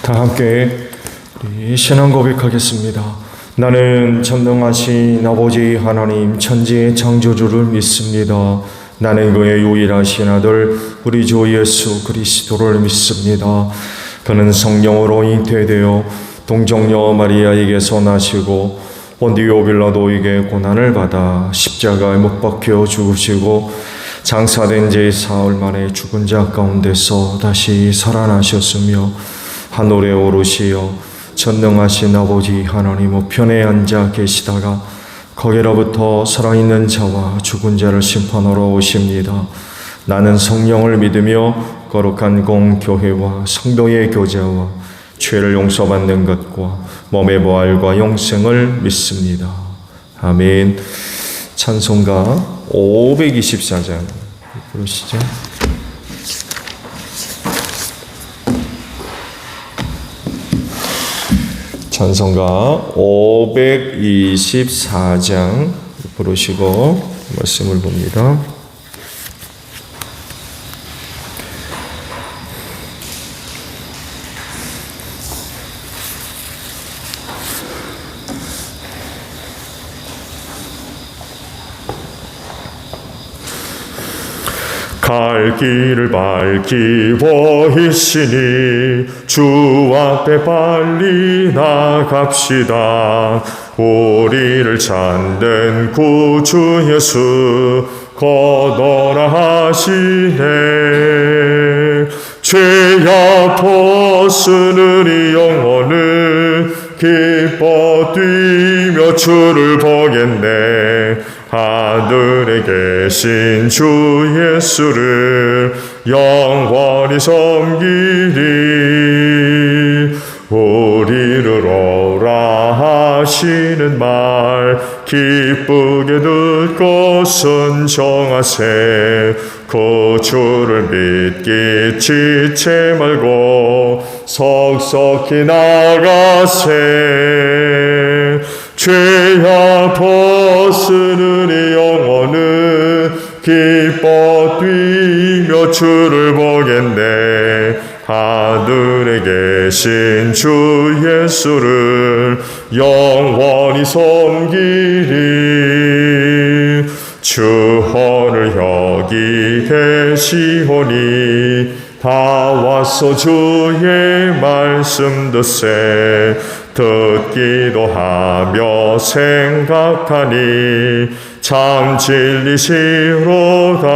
다 함께 우리 신앙 고백하겠습니다. 나는 전능하신 아버지 하나님 천지의 창조주를 믿습니다. 나는 그의 유일하신 아들 우리 주 예수 그리스도를 믿습니다. 그는 성령으로 잉태되어 동정녀 마리아에게서 나시고 본디오 빌라도에게 고난을 받아 십자가에 못 박혀 죽으시고 장사된 지 사흘 만에 죽은 자 가운데서 다시 살아나셨으며 하늘에 오르시어 전능하신 아버지 하나님 우편에 앉아 계시다가 거기로부터 살아있는 자와 죽은 자를 심판하러 오십니다. 나는 성령을 믿으며 거룩한 공교회와 성도의 교제와 죄를 용서받는 것과 몸의 부활과 영생을 믿습니다. 아멘. 찬송가 524장 부르시죠. 찬송가 524장 부르시고 말씀을 봅니다. 갈 길을 밝히고 있으니 주 앞에 빨리 나갑시다. 우리를 찾는 구주 예수 걷어라 하시네. 죄야 벗으는 이 영혼은 기뻐 뛰며 주를 보겠네. 하늘에 계신 주 예수를 영원히 섬기리. 우리를 오라 하시는 말 기쁘게 듣고 순종하세. 그 주를 믿기 지체 말고 속속히 나가세. 죄야 벗으는 이 영혼은 기뻐 뛰며 주를 보겠네. 하늘에 계신 주 예수를 영원히 섬기리. 주 오늘 여기 계시오니 다 와서 주의 말씀 듣세. 듣기도 하며 생각하니 참 진리시로다.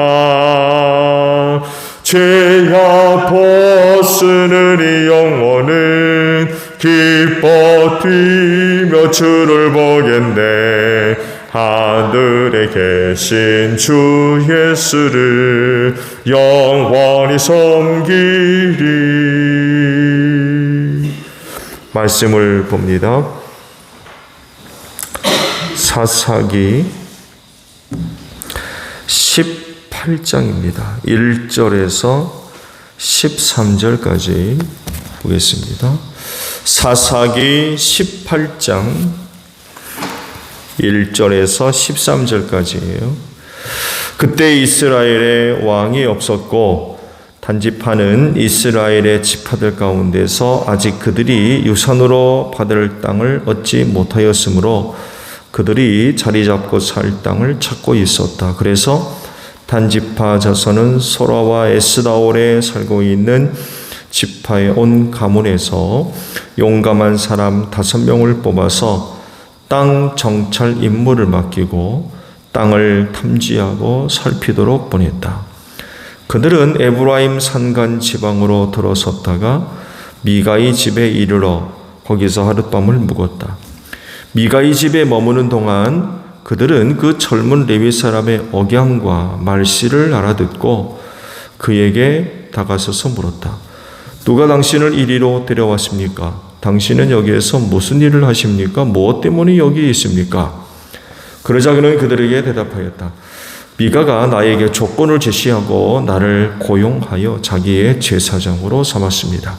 죄야 벗으는 이 영혼은 기뻐 뛰며 주를 보겠네. 하늘에 계신 주 예수를 영원히 섬기리. 말씀을 봅니다. 사사기 18장입니다. 1절에서 13절까지 보겠습니다. 사사기 18장 1절에서 13절까지예요. 그때 이스라엘에 왕이 없었고 단집하는 이스라엘의 지파들 가운데서 아직 그들이 유산으로 받을 땅을 얻지 못하였으므로 그들이 자리 잡고 살 땅을 찾고 있었다. 그래서 단지파 자손은 소라와 에스다올에 살고 있는 지파의 온 가문에서 용감한 사람 5명을 뽑아서 땅 정찰 임무를 맡기고 땅을 탐지하고 살피도록 보냈다. 그들은 에브라임 산간 지방으로 들어섰다가 미가이 집에 이르러 거기서 하룻밤을 묵었다. 미가이 집에 머무는 동안 그들은 그 젊은 레위 사람의 억양과 말씨를 알아듣고 그에게 다가서서 물었다. 누가 당신을 이리로 데려왔습니까? 당신은 여기에서 무슨 일을 하십니까? 무엇 때문에 여기 있습니까? 그러자 그는 그들에게 대답하였다. 미가가 나에게 조건을 제시하고 나를 고용하여 자기의 제사장으로 삼았습니다.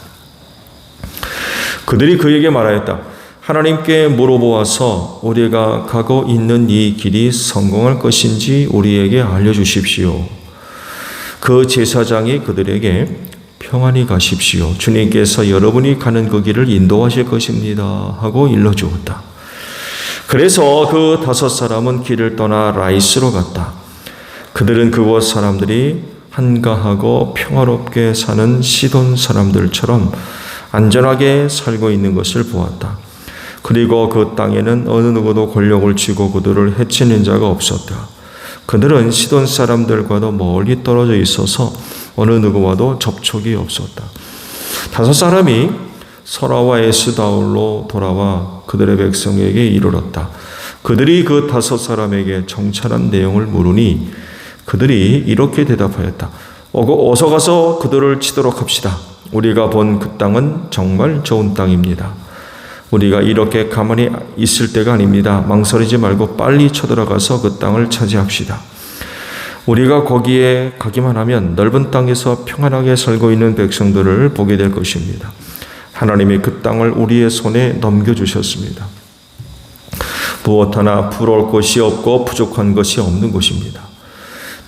그들이 그에게 말하였다. 하나님께 물어보아서 우리가 가고 있는 이 길이 성공할 것인지 우리에게 알려주십시오. 그 제사장이 그들에게 평안히 가십시오. 주님께서 여러분이 가는 그 길을 인도하실 것입니다. 하고 일러주었다. 그래서 그 5사람은 길을 떠나 라이스로 갔다. 그들은 그곳 사람들이 한가하고 평화롭게 사는 시돈 사람들처럼 안전하게 살고 있는 것을 보았다. 그리고 그 땅에는 어느 누구도 권력을 쥐고 그들을 해치는 자가 없었다. 그들은 시돈 사람들과도 멀리 떨어져 있어서 어느 누구와도 접촉이 없었다. 5사람이 소라와 에스다올로 돌아와 그들의 백성에게 이르렀다. 그들이 그 5사람에게 정찰한 내용을 물으니 그들이 이렇게 대답하였다. 어서 가서 그들을 치도록 합시다. 우리가 본 그 땅은 정말 좋은 땅입니다. 우리가 이렇게 가만히 있을 때가 아닙니다. 망설이지 말고 빨리 쳐들어가서 그 땅을 차지합시다. 우리가 거기에 가기만 하면 넓은 땅에서 평안하게 살고 있는 백성들을 보게 될 것입니다. 하나님이 그 땅을 우리의 손에 넘겨주셨습니다. 무엇 하나 부러울 것이 없고 부족한 것이 없는 곳입니다.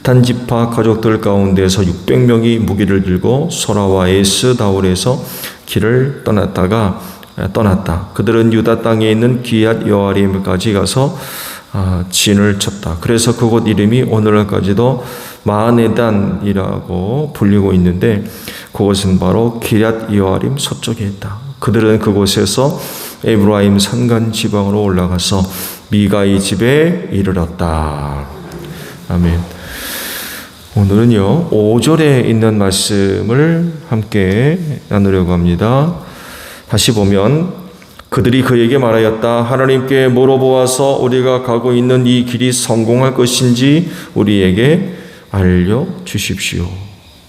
단지파 가족들 가운데서 600명이 무기를 들고 소라와 에스다올에서 길을 떠났다. 그들은 유다 땅에 있는 기얏 여아림까지 가서 진을 쳤다. 그래서 그곳 이름이 오늘날까지도 마하네단이라고 불리고 있는데 그곳은 바로 기얏 여아림 서쪽에 있다. 그들은 그곳에서 에브라임 산간 지방으로 올라가서 미가의 집에 이르렀다. 아멘. 오늘은요 5절에 있는 말씀을 함께 나누려고 합니다. 다시 보면 그들이 그에게 말하였다. 하나님께 물어보아서 우리가 가고 있는 이 길이 성공할 것인지 우리에게 알려주십시오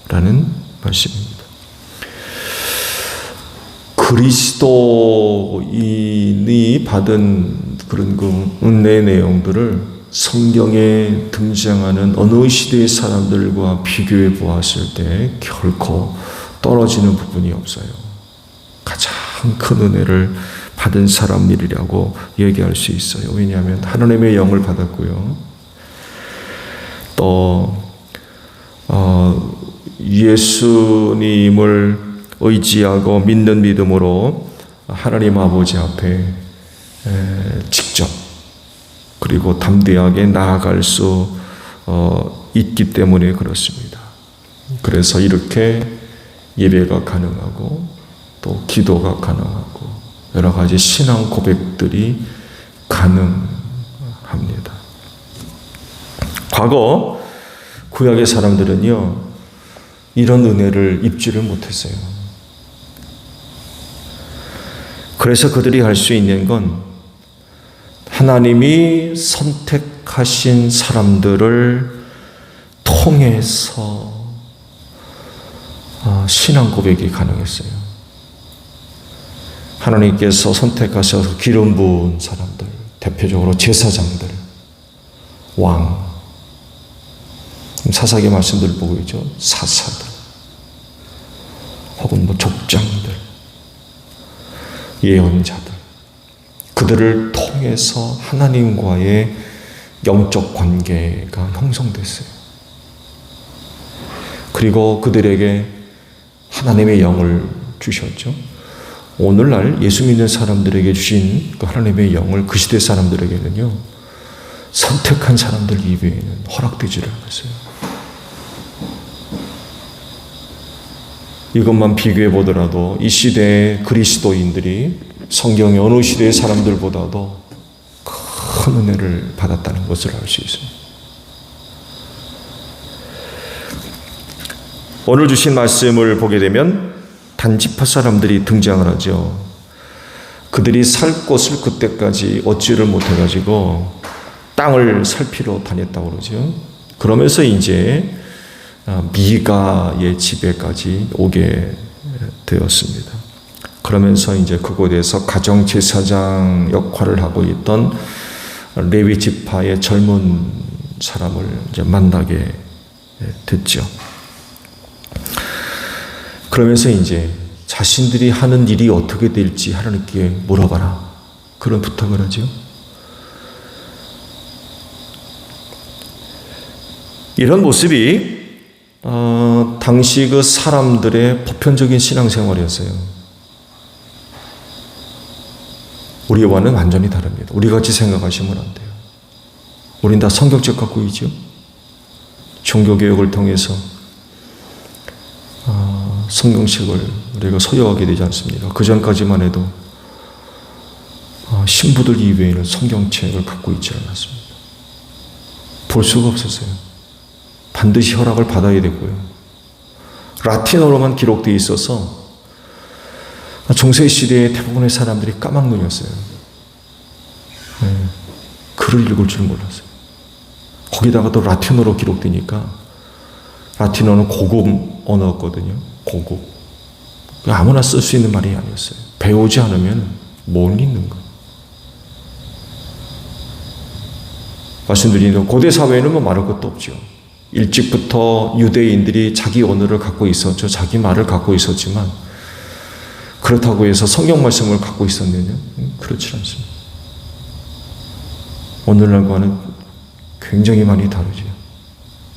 라는 말씀입니다. 그리스도인이 받은 그런 그 은혜의 내용들을 성경에 등장하는 어느 시대의 사람들과 비교해 보았을 때 결코 떨어지는 부분이 없어요. 가장 큰 은혜를 받은 사람들이라고 얘기할 수 있어요. 왜냐하면 하나님의 영을 받았고요. 또 예수님을 의지하고 믿는 믿음으로 하나님 아버지 앞에 직접 그리고 담대하게 나아갈 수 있기 때문에 그렇습니다. 그래서 이렇게 예배가 가능하고 또 기도가 가능하고 여러 가지 신앙 고백들이 가능합니다. 과거 구약의 사람들은요 이런 은혜를 입지를 못했어요. 그래서 그들이 할 수 있는 건 하나님이 선택하신 사람들을 통해서 신앙 고백이 가능했어요. 하나님께서 선택하셔서 기름 부은 사람들, 대표적으로 제사장들, 왕, 사사기 말씀들 보고 있죠. 사사들, 혹은 족장들, 예언자들, 그들을 통해서 하나님과의 영적 관계가 형성됐어요. 그리고 그들에게 하나님의 영을 주셨죠. 오늘날 예수 믿는 사람들에게 주신 그 하나님의 영을 그 시대 사람들에게는요 선택한 사람들 이외에는 허락되지를 않았어요. 이것만 비교해 보더라도 이 시대의 그리스도인들이 성경의 어느 시대의 사람들보다도 큰 은혜를 받았다는 것을 알 수 있습니다. 오늘 주신 말씀을 보게 되면 단지파 사람들이 등장을 하죠. 그들이 살 곳을 그때까지 얻지를 못해가지고 땅을 살피러 다녔다고 그러죠. 그러면서 이제 미가의 집에까지 오게 되었습니다. 그러면서 이제 그곳에서 가정제사장 역할을 하고 있던 레위 지파의 젊은 사람을 이제 만나게 됐죠. 그러면서 이제 자신들이 하는 일이 어떻게 될지 하나님께 물어봐라. 그런 부탁을 하죠. 이런 모습이 당시 그 사람들의 보편적인 신앙생활이었어요. 우리와는 완전히 다릅니다. 우리 같이 생각하시면 안 돼요. 우린 다 성경책 갖고 있죠. 종교개혁을 통해서 성경책을 우리가 소유하게 되지 않습니까? 그 전까지만 해도 신부들 이외에는 성경책을 갖고 있지 않았습니다. 볼 수가 없었어요. 반드시 허락을 받아야 되고요. 라틴어로만 기록되어 있어서 중세시대의 대부분의 사람들이 까막눈이었어요. 글을 읽을 줄 몰랐어요. 거기다가 또 라틴어로 기록되니까, 라틴어는 고급 언어였거든요. 고급. 아무나 쓸 수 있는 말이 아니었어요. 배우지 않으면 못 읽는 거예요. 말씀드린 대로 고대 사회에는 뭐 말할 것도 없죠. 일찍부터 유대인들이 자기 언어를 갖고 있었죠. 자기 말을 갖고 있었지만, 그렇다고 해서 성경 말씀을 갖고 있었느냐? 그렇지 않습니다. 오늘날과는 굉장히 많이 다르죠.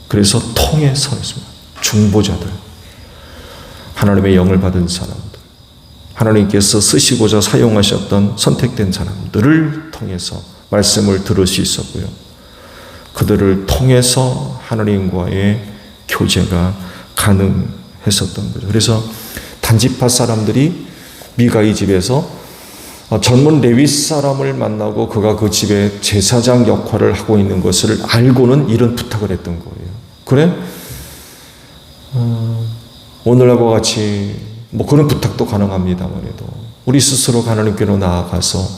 그래서 통에 서 있습니다. 중보자들, 하나님의 영을 받은 사람들, 하나님께서 쓰시고자 사용하셨던 선택된 사람들을 통해서 말씀을 들을 수 있었고요. 그들을 통해서 하나님과의 교제가 가능했었던 거죠. 그래서 단지파 사람들이 미가의 집에서 젊은 레위 사람을 만나고 그가 그 집에 제사장 역할을 하고 있는 것을 알고는 이런 부탁을 했던 거예요. 그래? 오늘날과 같이 뭐 그런 부탁도 가능합니다만 해도 우리 스스로 하나님께로 나아가서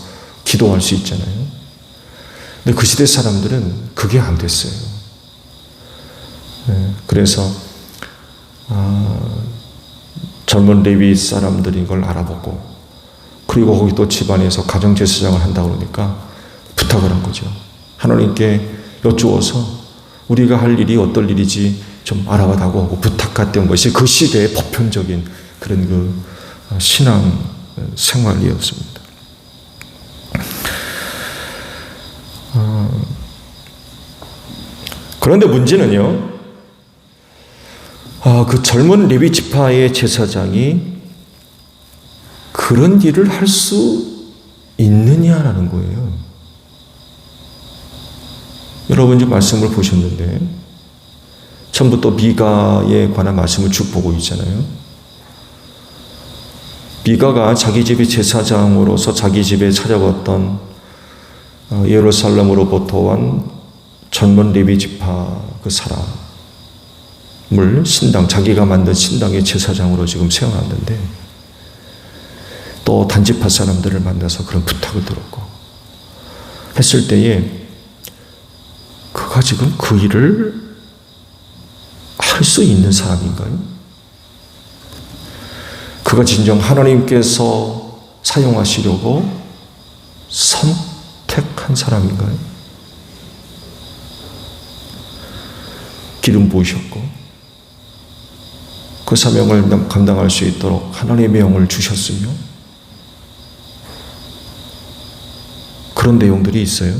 기도할 수 있잖아요. 근데 그 시대 사람들은 그게 안 됐어요. 그래서 젊은 레위 사람들인 걸 알아보고, 그리고 거기 또 집안에서 가정제사장을 한다고 그러니까 부탁을 한 거죠. 하나님께 여쭈어서 우리가 할 일이 어떤 일이지 좀 알아봐달라고 하고 부탁했던 것이 그 시대의 보편적인 그런 그 신앙 생활이었습니다. 그런데 문제는요, 그 젊은 레위 지파의 제사장이 그런 일을 할 수 있느냐라는 거예요. 여러분 이제 말씀을 보셨는데 처음부터 미가에 관한 말씀을 쭉 보고 있잖아요. 미가가 자기 집의 제사장으로서 자기 집에 찾아왔던 예루살렘으로부터 온 젊은 레위 지파 그 사람을 신당, 자기가 만든 신당의 제사장으로 지금 세워놨는데, 또 단지파 사람들을 만나서 그런 부탁을 들었고 했을 때에 그가 지금 그 일을 할 수 있는 사람인가요? 그가 진정 하나님께서 사용하시려고 선택한 사람인가요? 기름 부으셨고 그 사명을 감당할 수 있도록 하나님의 영을 주셨으며, 그런 내용들이 있어요.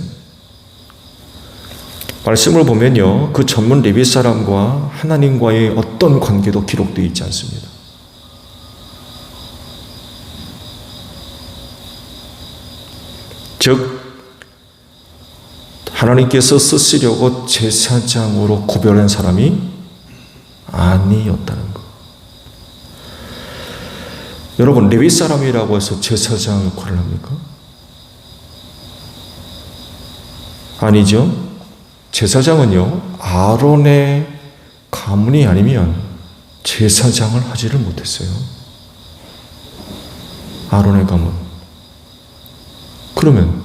말씀을 보면요, 그 전문 레위 사람과 하나님과의 어떤 관계도 기록되어 있지 않습니다. 즉 하나님께서 쓰시려고 제사장으로 구별한 사람이 아니었다는 것. 여러분, 레위 사람이라고 해서 제사장 역할을 합니까? 아니죠. 제사장은요, 아론의 가문이 아니면 제사장을 하지를 못했어요. 아론의 가문. 그러면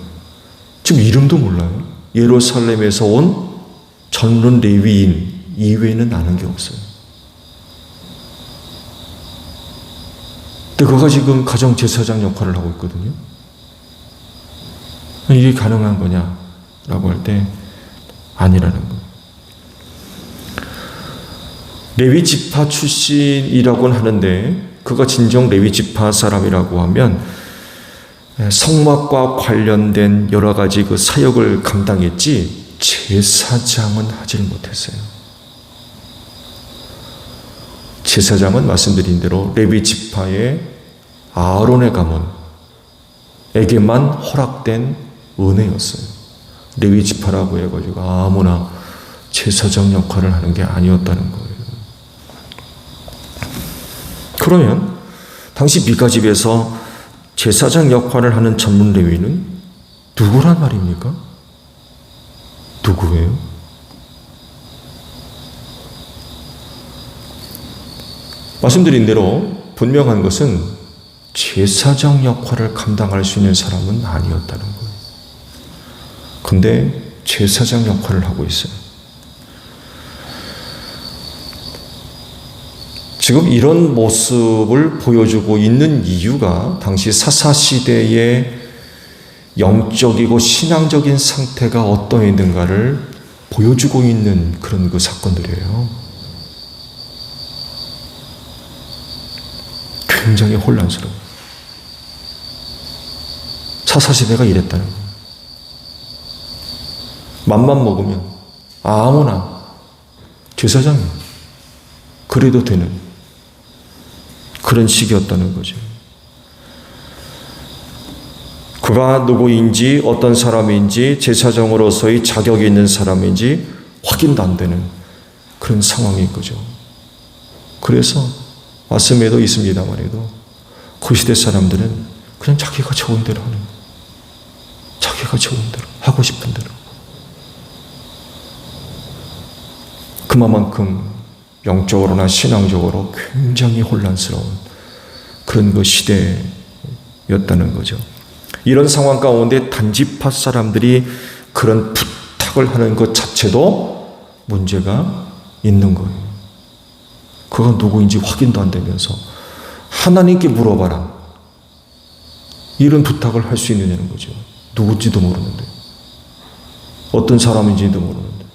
지금 이름도 몰라요. 예루살렘에서 온 젊은 레위인 이외에는 아는 게 없어요. 근데 그가 지금 가정 제사장 역할을 하고 있거든요. 이게 가능한 거냐라고 할 때 아니라는 거예요. 레위 지파 출신이라고는 하는데 그가 진정 레위 지파 사람이라고 하면 성막과 관련된 여러 가지 그 사역을 감당했지 제사장은 하질 못했어요. 제사장은 말씀드린 대로 레위 지파의 아론의 가문에게만 허락된 은혜였어요. 레위 지파라고 해가지고 아무나 제사장 역할을 하는 게 아니었다는 거예요. 그러면 당시 미가 집에서 제사장 역할을 하는 전문 레위는 누구란 말입니까? 누구예요? 말씀드린 대로 분명한 것은 제사장 역할을 감당할 수 있는 사람은 아니었다는 거예요. 근데 제사장 역할을 하고 있어요. 지금 이런 모습을 보여주고 있는 이유가 당시 사사시대의 영적이고 신앙적인 상태가 어떠했는가를 보여주고 있는 그런 그 사건들이에요. 굉장히 혼란스러워요. 사사시대가 이랬다는 거예요. 맘만 먹으면 아무나 제사장이에요. 그래도 되는 그런 시기였다는 거죠. 그가 누구인지 어떤 사람인지 제사장으로서의 자격이 있는 사람인지 확인도 안 되는 그런 상황인 거죠. 그래서 말씀에도 있습니다만 그 시대 사람들은 그냥 자기가 좋은 대로 하는 거예요. 자기가 좋은 대로 하고 싶은 대로. 그만큼 영적으로나 신앙적으로 굉장히 혼란스러운 그런 그 시대였다는 거죠. 이런 상황 가운데 단지파 사람들이 그런 부탁을 하는 것 자체도 문제가 있는 거예요. 그가 누구인지 확인도 안 되면서 하나님께 물어봐라. 이런 부탁을 할 수 있느냐는 거죠. 누구인지도 모르는데. 어떤 사람인지도 모르는데.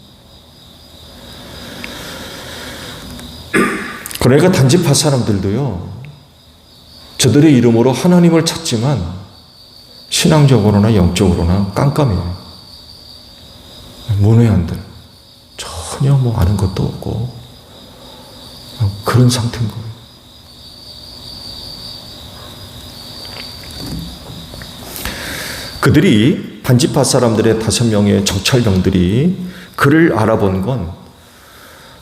그러니까 단지파 사람들도요. 저들의 이름으로 하나님을 찾지만 신앙적으로나 영적으로나 깜깜해요. 문외한들. 전혀 아는 것도 없고 그런 상태인 거예요. 그들이 단지파 사람들의 5명의 정찰병들이 그를 알아본 건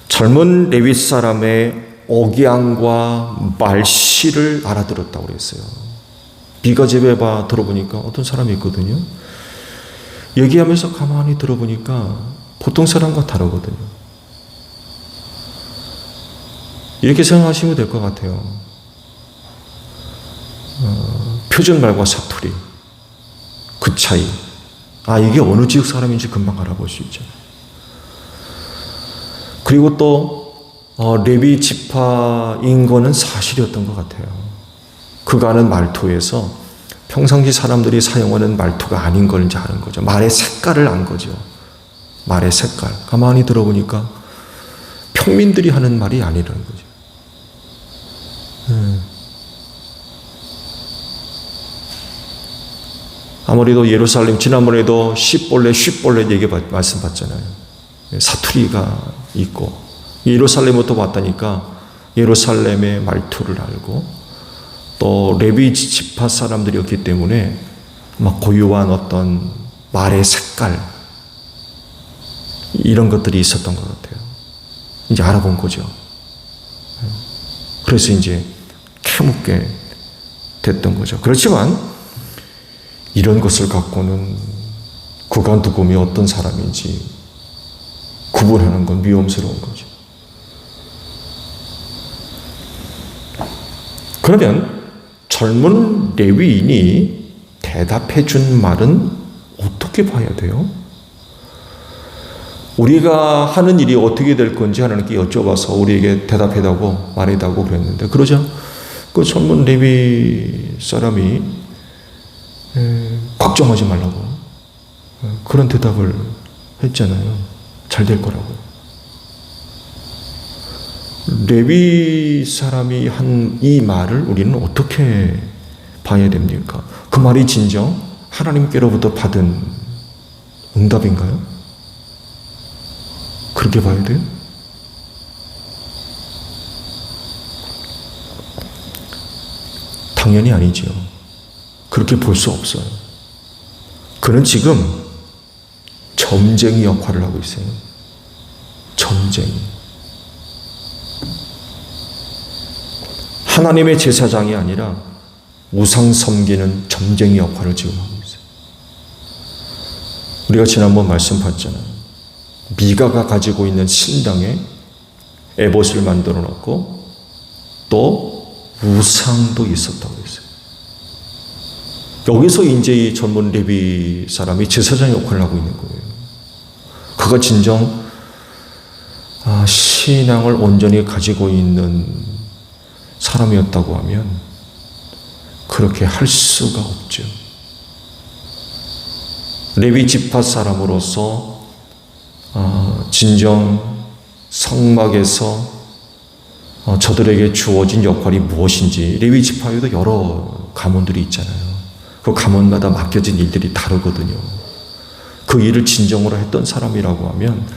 젊은 레위 사람의 억양과 말씨를 알아들었다고 그랬어요. 미가 집에 들어보니까 어떤 사람이 있거든요. 얘기하면서 가만히 들어보니까 보통 사람과 다르거든요. 이렇게 생각하시면 될 것 같아요. 표준말과 사투리, 그 차이. 이게 어느 지역 사람인지 금방 알아볼 수 있죠. 그리고 또 레위 지파인 거는 사실이었던 것 같아요. 그가 하는 말투에서 평상시 사람들이 사용하는 말투가 아닌 걸 이제 아는 거죠. 말의 색깔을 안 거죠. 말의 색깔. 가만히 들어보니까 평민들이 하는 말이 아니라는 거죠. 아무래도 예루살렘 지난번에도 쉿볼레 얘기 말씀 받잖아요. 사투리가 있고 예루살렘부터 왔다니까 예루살렘의 말투를 알고 또 레위 지파 사람들이었기 때문에 막 고유한 어떤 말의 색깔 이런 것들이 있었던 것 같아요. 이제 알아본 거죠. 그래서 이제 캐묻게 됐던 거죠. 그렇지만 이런 것을 갖고는 그가 누구며 어떤 사람인지 구분하는 건 위험스러운 거죠. 그러면 젊은 레위인이 대답해 준 말은 어떻게 봐야 돼요? 우리가 하는 일이 어떻게 될 건지 하나님께 여쭤봐서 우리에게 대답해달라고 말해달라고 그랬는데 그러자 그 젊은 레위 사람이 걱정하지 말라고 그런 대답을 했잖아요. 잘 될 거라고. 레위 사람이 한 이 말을 우리는 어떻게 봐야 됩니까? 그 말이 진정 하나님께로부터 받은 응답인가요? 그렇게 봐야 돼요? 당연히 아니지요. 그렇게 볼 수 없어요. 그는 지금 점쟁이 역할을 하고 있어요. 점쟁이. 하나님의 제사장이 아니라 우상 섬기는 점쟁이 역할을 지금 하고 있어요. 우리가 지난번 말씀 봤잖아요. 미가가 가지고 있는 신당에 에봇을 만들어 놓고 또 우상도 있었다고 했어요. 여기서 이제 이 전문 레위 사람이 제사장 역할을 하고 있는 거예요. 그가 진정 신앙을 온전히 가지고 있는 사람이었다고 하면 그렇게 할 수가 없죠. 레위 지파 사람으로서 진정 성막에서 저들에게 주어진 역할이 무엇인지, 레위 지파에도 여러 가문들이 있잖아요. 그 가문마다 맡겨진 일들이 다르거든요. 그 일을 진정으로 했던 사람이라고 하면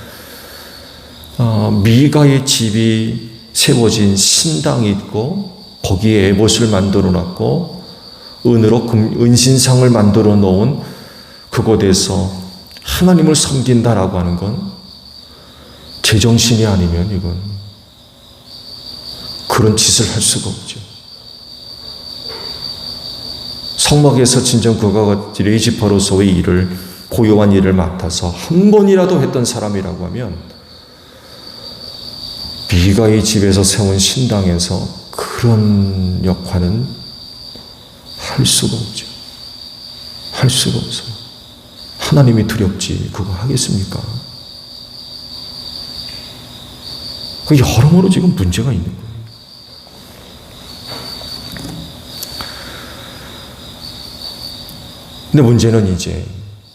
미가의 집이 세워진 신당이 있고 거기에 에봇을 만들어 놨고 은으로 은신상을 만들어 놓은 그곳에서 하나님을 섬긴다라고 하는 건 제정신이 아니면 이건 그런 짓을 할 수가 없죠. 성막에서 진정 그가 레위 지파로서의 일을, 고요한 일을 맡아서 한 번이라도 했던 사람이라고 하면 미가의 집에서 세운 신당에서 그런 역할은 할 수가 없죠. 할 수가 없어요. 하나님이 두렵지 그거 하겠습니까? 그 여러모로 지금 문제가 있는 거예요. 근데 문제는 이제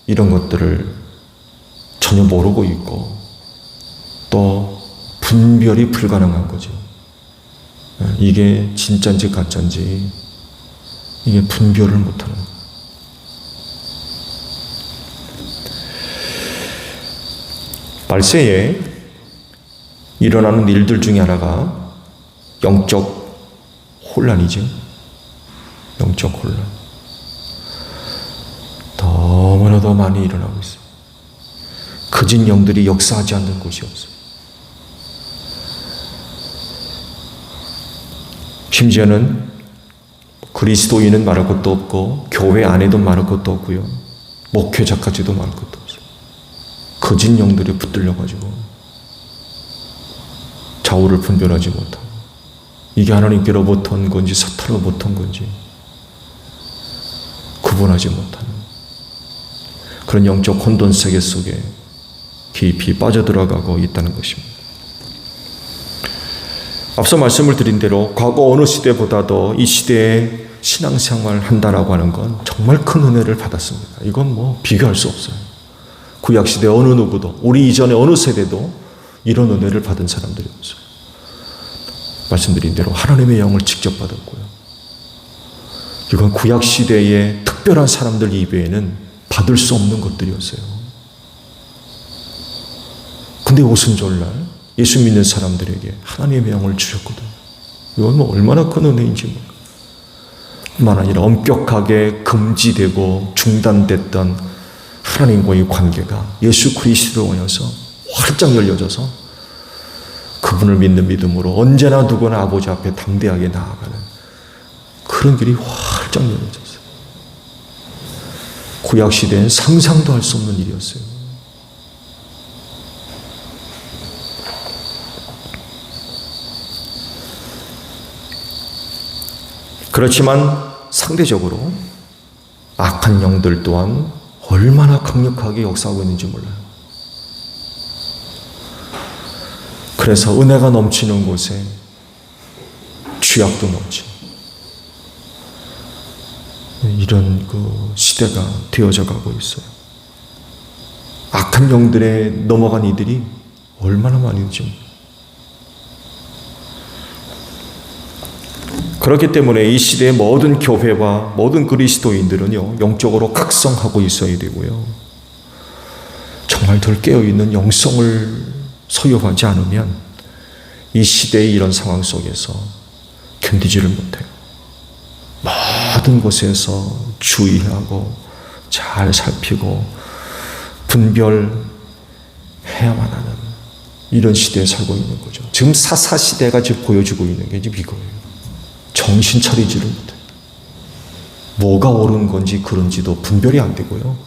이런 것들을 전혀 모르고 있고 또 분별이 불가능한 거죠. 이게 진짜인지 가짜인지 이게 분별을 못하는 거예요. 말세에 일어나는 일들 중에 하나가 영적 혼란이죠. 영적 혼란. 너무나도 많이 일어나고 있어요. 거짓 영들이 역사하지 않는 곳이 없어요. 심지어는 그리스도인은 말할 것도 없고 교회 안에도 말할 것도 없고요. 목회자까지도 말할 것도 없어요. 거짓 영들이 붙들려가지고 좌우를 분별하지 못하고 이게 하나님께로부터 온 건지 사탄으로부터 온 건지 구분하지 못하는 그런 영적 혼돈 세계 속에 깊이 빠져들어가고 있다는 것입니다. 앞서 말씀을 드린 대로 과거 어느 시대보다도 이 시대에 신앙생활을 한다라고 하는 건 정말 큰 은혜를 받았습니다. 이건 뭐 비교할 수 없어요. 구약시대 어느 누구도, 우리 이전에 어느 세대도 이런 은혜를 받은 사람들이 없어요. 말씀드린 대로 하나님의 영을 직접 받았고요. 이건 구약시대의 특별한 사람들 이외에는 받을 수 없는 것들이었어요. 근데 오순절날 예수 믿는 사람들에게 하나님의 영을 주셨거든요. 이건 뭐 얼마나 큰 은혜인지 몰라요. 뿐만 아니라 엄격하게 금지되고 중단됐던 하나님과의 관계가 예수 그리스도로 인해서 활짝 열려져서 그분을 믿는 믿음으로 언제나 누구나 아버지 앞에 담대하게 나아가는 그런 길이 활짝 열려졌어요. 구약시대엔 상상도 할 수 없는 일이었어요. 그렇지만 상대적으로 악한 영들 또한 얼마나 강력하게 역사하고 있는지 몰라요. 그래서 은혜가 넘치는 곳에 죄악도 넘치는 이런 그 시대가 되어져 가고 있어요. 악한 영들에 넘어간 이들이 얼마나 많은지. 그렇기 때문에 이 시대의 모든 교회와 모든 그리스도인들은요, 영적으로 각성하고 있어야 되고요. 정말 덜 깨어있는 영성을 소유하지 않으면 이 시대의 이런 상황 속에서 견디지를 못해요. 모든 곳에서 주의하고 잘 살피고 분별해야만 하는 이런 시대에 살고 있는 거죠. 지금 사사시대가 지금 보여주고 있는 게 지금 이거예요. 정신 차리지를 못해요. 뭐가 옳은 건지 그런지도 분별이 안 되고요.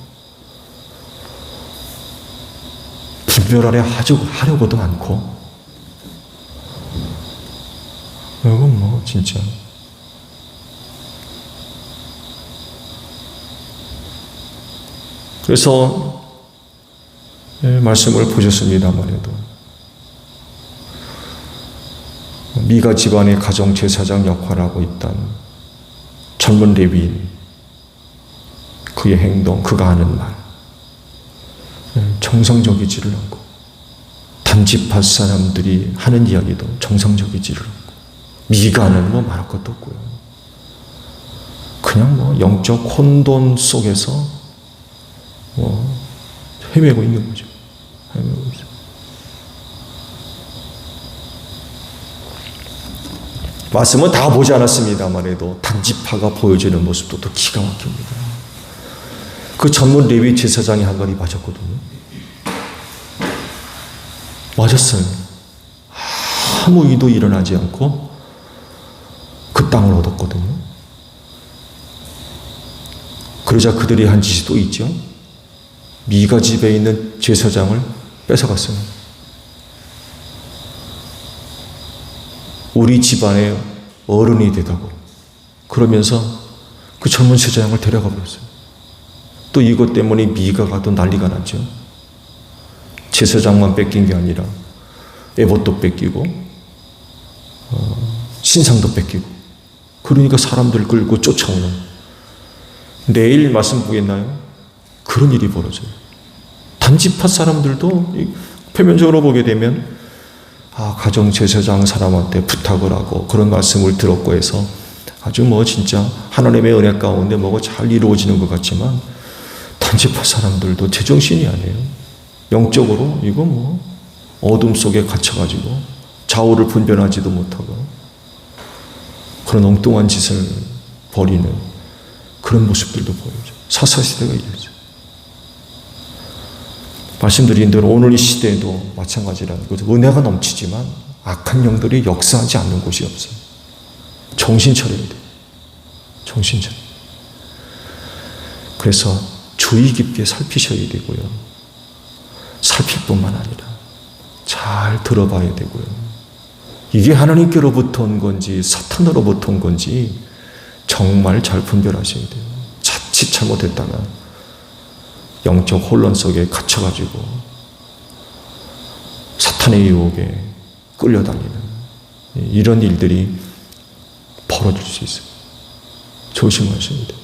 분별하려고도 않고, 이건 뭐 진짜 그래서 말씀을 보셨습니다만 해도 미가 집안의 가정 제사장 역할을 하고 있던 젊은 레위인, 그의 행동, 그가 하는 말 정상적이지를 않고, 단지파 사람들이 하는 이야기도 정상적이지를 않고, 미가는 뭐 말할 것도 없고요. 그냥 뭐 영적 혼돈 속에서 헤매고 있는 거죠. 헤매고 있어요. 말씀은 다 보지 않았습니다만 해도 단지파가 보여지는 모습도 또 기가 막힙니다. 그 전문 레위 제사장이 한 말이 맞았거든요. 맞았어요. 아무 일도 일어나지 않고 그 땅을 얻었거든요. 그러자 그들이 한 짓이 또 있죠. 미가 집에 있는 제사장을 뺏어갔어요. 우리 집안의 어른이 되다고 그러면서 그 젊은 제사장을 데려가 버렸어요. 또 이것 때문에 미가가 또 난리가 났죠. 제사장만 뺏긴 게 아니라 에봇도 뺏기고 신상도 뺏기고, 그러니까 사람들 끌고 쫓아오는, 내일 말씀 보겠나요? 그런 일이 벌어져요. 단지파 사람들도 표면적으로 보게 되면 가정 제사장 사람한테 부탁을 하고 그런 말씀을 들었고 해서 아주 뭐 진짜 하나님의 은혜 가운데 뭐가 잘 이루어지는 것 같지만, 단지파 사람들도 제정신이 아니에요. 영적으로 이거 뭐 어둠 속에 갇혀가지고 좌우를 분별하지도 못하고 그런 엉뚱한 짓을 벌이는 그런 모습들도 보여요. 사사시대가 이랬죠. 말씀드린 대로 오늘 이 시대에도 마찬가지라는 거죠. 은혜가 넘치지만 악한 영들이 역사하지 않는 곳이 없어요. 정신 차려야 돼요. 정신 차려. 그래서 주의 깊게 살피셔야 되고요. 살필 뿐만 아니라 잘 들어봐야 되고요. 이게 하나님께로부터 온 건지 사탄으로부터 온 건지 정말 잘 분별하셔야 돼요. 자칫 잘못했다면 영적 혼란 속에 갇혀가지고 사탄의 유혹에 끌려다니는 이런 일들이 벌어질 수 있어요. 조심하셔야 돼요.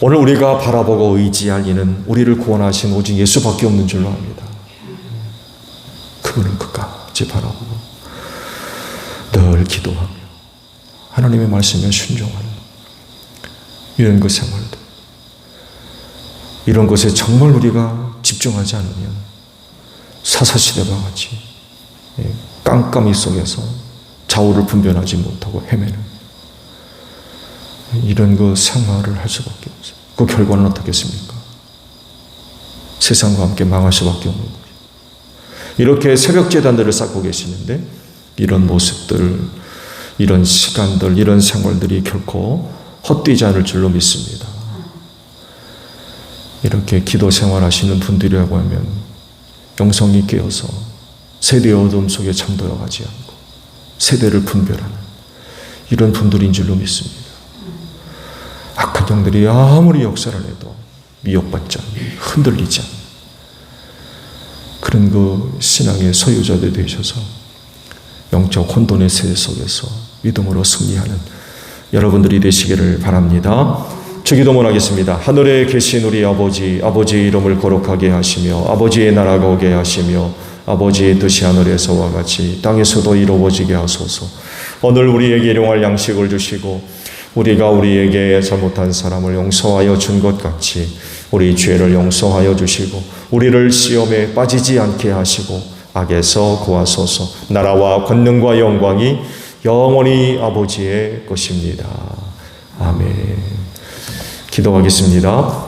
오늘 우리가 바라보고 의지할 이는 우리를 구원하신 오직 예수밖에 없는 줄로 압니다. 그분을 끝까지 바라보고 늘 기도하며 하나님의 말씀에 순종하는 이런 것 생활도, 이런 것에 정말 우리가 집중하지 않으면 사사시대와 같이 깜깜이 속에서 좌우를 분별하지 못하고 헤매는 이런 그 생활을 할 수밖에 없어요. 그 결과는 어떻겠습니까? 세상과 함께 망할 수밖에 없는 거죠. 이렇게 새벽 제단들을 쌓고 계시는데 이런 모습들, 이런 시간들, 이런 생활들이 결코 헛되지 않을 줄로 믿습니다. 이렇게 기도 생활하시는 분들이라고 하면 영성이 깨어서 세대의 어둠 속에 잠들어가지 않고 세대를 분별하는 이런 분들인 줄로 믿습니다. 악한 영들이 아무리 역사를 해도 미혹받지 않는, 흔들리지 않는 그런 그 신앙의 소유자들 되셔서 영적 혼돈의 세대 속에서 믿음으로 승리하는 여러분들이 되시기를 바랍니다. 주기도문 하겠습니다. 하늘에 계신 우리 아버지, 아버지의 이름을 거룩하게 하시며 아버지의 나라가 오게 하시며 아버지의 뜻이 하늘에서와 같이 땅에서도 이루어지게 하소서. 오늘 우리에게 일용할 양식을 주시고 우리가 우리에게 잘못한 사람을 용서하여 준 것 같이 우리 죄를 용서하여 주시고 우리를 시험에 빠지지 않게 하시고 악에서 구하소서. 나라와 권능과 영광이 영원히 아버지의 것입니다. 아멘. 기도하겠습니다.